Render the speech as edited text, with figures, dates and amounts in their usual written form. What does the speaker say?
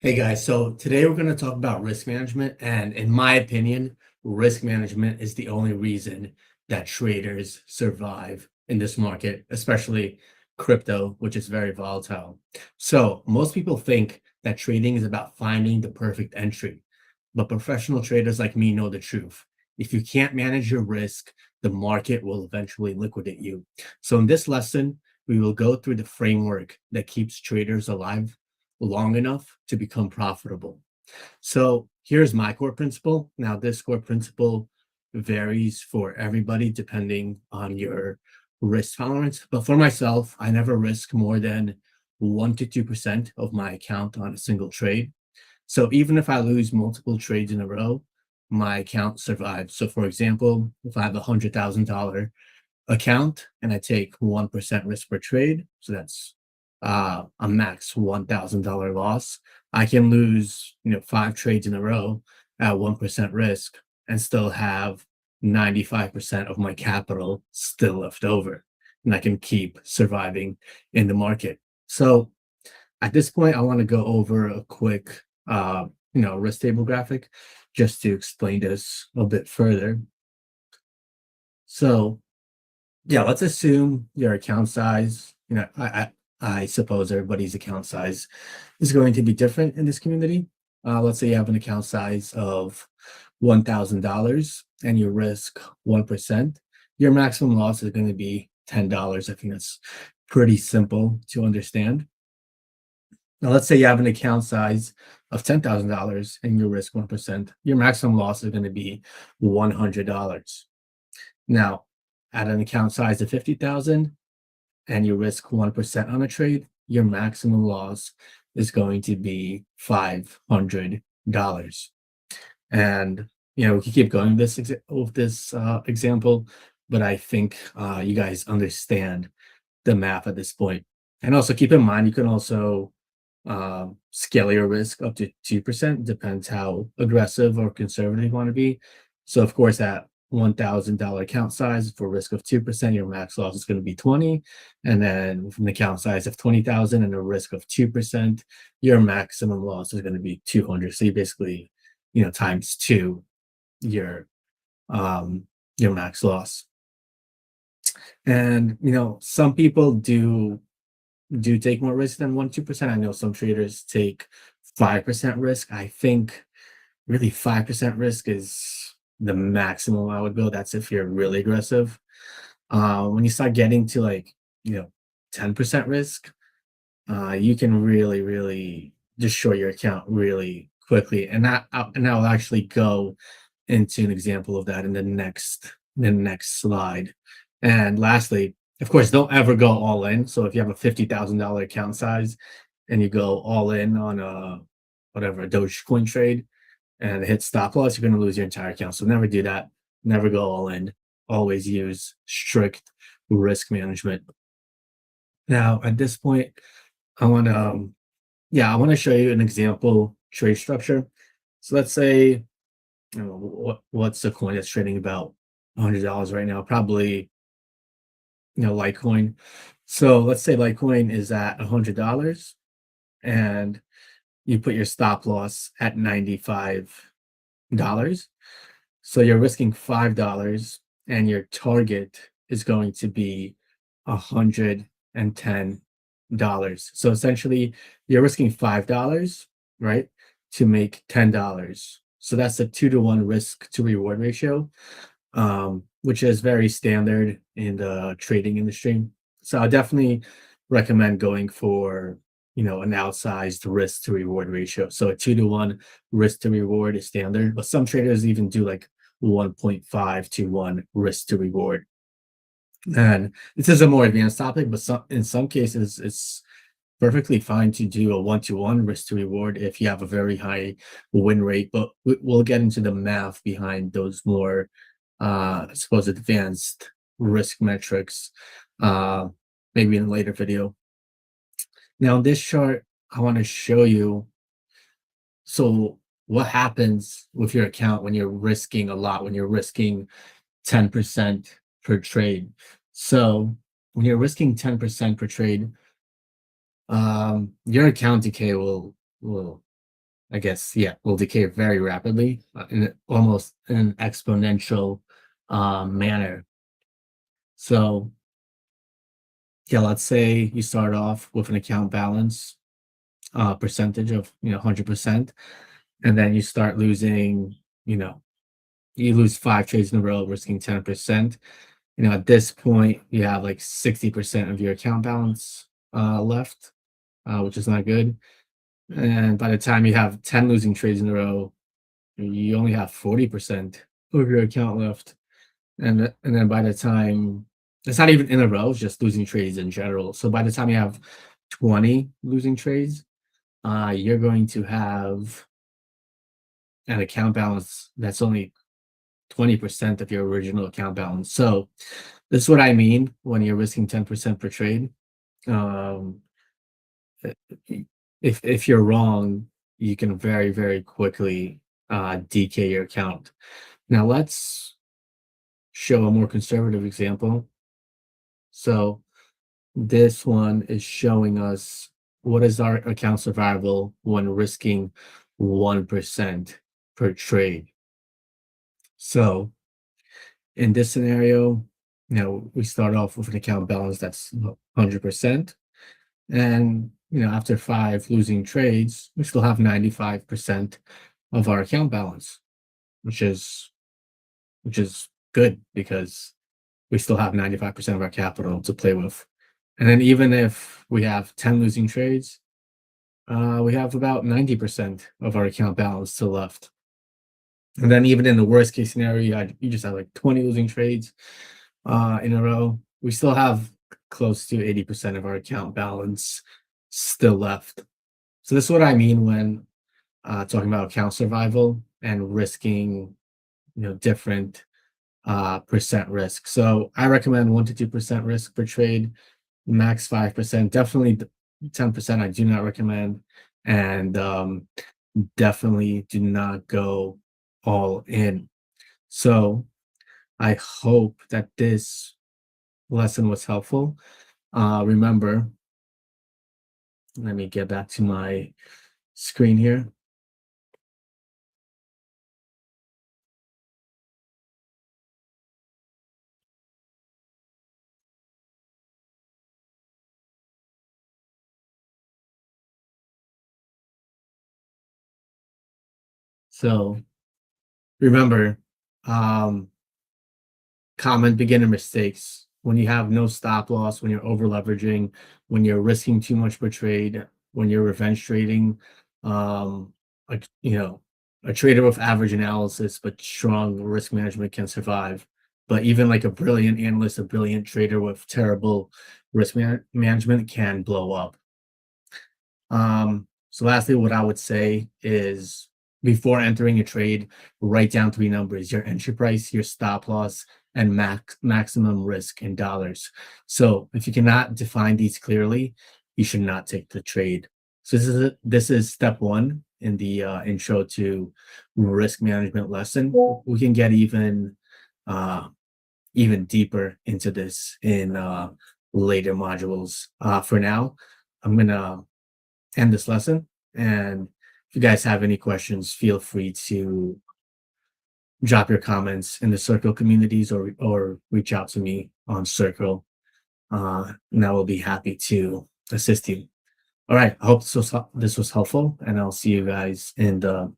Hey guys, so today we're going to talk about risk management. And in my opinion, risk management is the only reason that traders survive in this market, especially crypto, which is very volatile. So most people think that trading is about finding the perfect entry, but professional traders like me know the truth. If you can't manage your risk, the market will eventually liquidate you. So in this lesson, we will go through the framework that keeps traders alive long enough to become profitable. So here's my core principle. Now, this core principle varies for everybody depending on your risk tolerance. But for myself, I never risk more than 1 to 2% of my account on a single trade. So even if I lose multiple trades in a row, my account survives. So for example, if I have $100,000 account and I take 1% risk per trade, so that's a max $1,000 loss. I can lose, 5 trades in a row at 1% risk and still have 95% of my capital still left over, and I can keep surviving in the market. So at this point, I want to go over a quick, risk table graphic just to explain this a bit further. So yeah, let's assume your account size, I suppose everybody's account size is going to be different in this community. Let's say you have an account size of $1,000 and you risk 1%. Your maximum loss is going to be $10. I think that's pretty simple to understand. Now, let's say you have an account size of $10,000 and you risk 1%. Your maximum loss is going to be $100. Now, at an account size of 50,000 and you risk 1% on a trade, your maximum loss is going to be $500. And we can keep going with this example, but I think you guys understand the math at this point. And also keep in mind, you can also scale your risk up to 2%, depends how aggressive or conservative you want to be. So of course, at $1,000 account size for risk of 2%, your max loss is going to be 20. And then from the account size of 20,000 and a risk of 2%, your maximum loss is going to be 200. So you basically, times two your max loss. And some people do take more risk than 1-2%. I know some traders take 5% risk. I think really 5% risk is the maximum I would go. That's if you're really aggressive. When you start getting to 10% risk, you can really, really destroy your account really quickly. And I'll actually go into an example of that in the next slide. And lastly, of course, don't ever go all in. So if you have a $50,000 account size and you go all in on a Dogecoin trade and it hits stop loss, you're going to lose your entire account. So never do that. Never go all in. Always use strict risk management. Now, at this point, I want to, show you an example trade structure. So let's say, what's the coin that's trading about $100 right now? Probably, Litecoin. So let's say Litecoin is at $100 and you put your stop loss at $95. So you're risking $5 and your target is going to be $110. So essentially you're risking $5, right, to make $10. So that's a 2-to-1 risk to reward ratio, which is very standard in the trading industry. So I definitely recommend going for an outsized risk to reward ratio. So a 2-to-1 risk to reward is standard, but some traders even do like 1.5 to 1 risk to reward. And this is a more advanced topic, but in some cases, it's perfectly fine to do a 1-to-1 risk to reward if you have a very high win rate. But we'll get into the math behind those more, I suppose, advanced risk metrics, maybe in a later video. Now, this chart, I want to show you. So what happens with your account when you're risking a lot, when you're risking 10% per trade? So when you're risking 10% per trade, your account decay will I guess, yeah, will decay very rapidly, almost in an exponential manner. So, yeah, let's say you start off with an account balance percentage of 100%, and then you start losing, you know, you lose 5 trades in a row, risking 10%. At this point, you have like 60% of your account balance left, which is not good. And by the time you have 10 losing trades in a row, you only have 40% of your account left. And then by the time it's not even in a row, it's just losing trades in general. So by the time you have 20 losing trades, you're going to have an account balance that's only 20% of your original account balance. So this is what I mean when you're risking 10% per trade. Um, if you're wrong, you can very, very quickly decay your account. Now let's show a more conservative example. So this one is showing us what is our account survival when risking 1% per trade. So in this scenario, we start off with an account balance that's 100%. And, after 5 losing trades, we still have 95% of our account balance, which is which is good because we still have 95% of our capital to play with. And then even if we have 10 losing trades, we have about 90% of our account balance still left. And then even in the worst case scenario, you just have like 20 losing trades in a row. We still have close to 80% of our account balance still left. So this is what I mean when talking about account survival and risking, different percent risk. So I recommend 1 to 2% risk per trade, max 5%. Definitely 10% I do not recommend, and definitely do not go all in. So I hope that this lesson was helpful. Remember, let me get back to my screen here. So remember, um, common beginner mistakes when you have no stop loss, when you're over leveraging, when you're risking too much per trade, when you're revenge trading, um, like a trader with average analysis but strong risk management can survive. But even like a brilliant analyst, a brilliant trader with terrible management can blow up. So lastly, what I would say is before entering a trade, write down 3 numbers: your entry price, your stop loss, and maximum risk in dollars. So if you cannot define these clearly, you should not take the trade. So this is step one in the intro to risk management lesson. We can get uh, even deeper into this in later modules. For now, I'm gonna end this lesson. And if you guys have any questions, feel free to drop your comments in the Circle communities or reach out to me on Circle. And I will be happy to assist you. All right. I hope this was helpful, and I'll see you guys in the